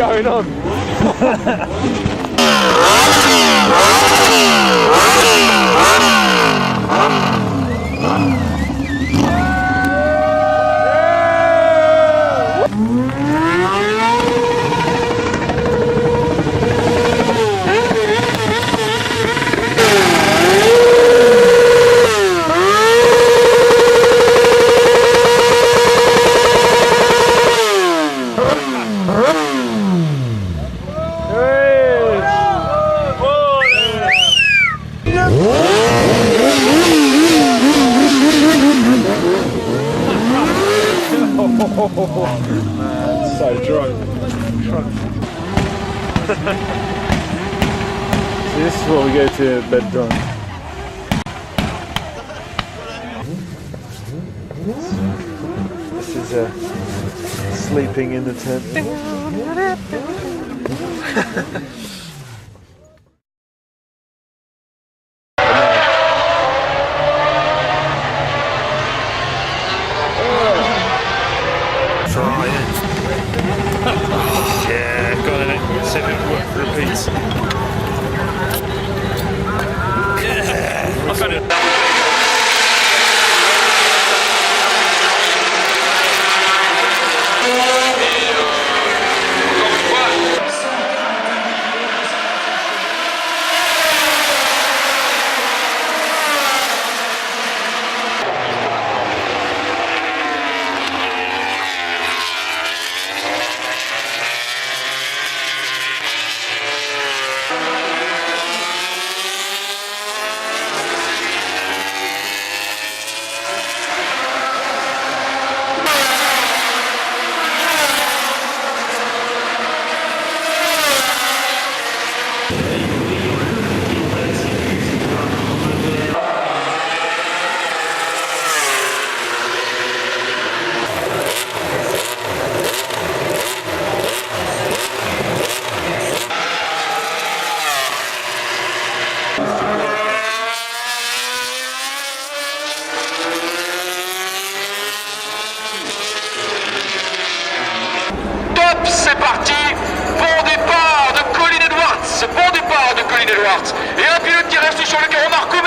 going on? Man, so drunk. So this is what we go to bed drunk. This is sleeping in the tent. Yeah, got it. Send it work repeats. Yeah, I got it. C'est parti, bon départ de Colin Edwards, et un pilote qui reste sur le carreau Marco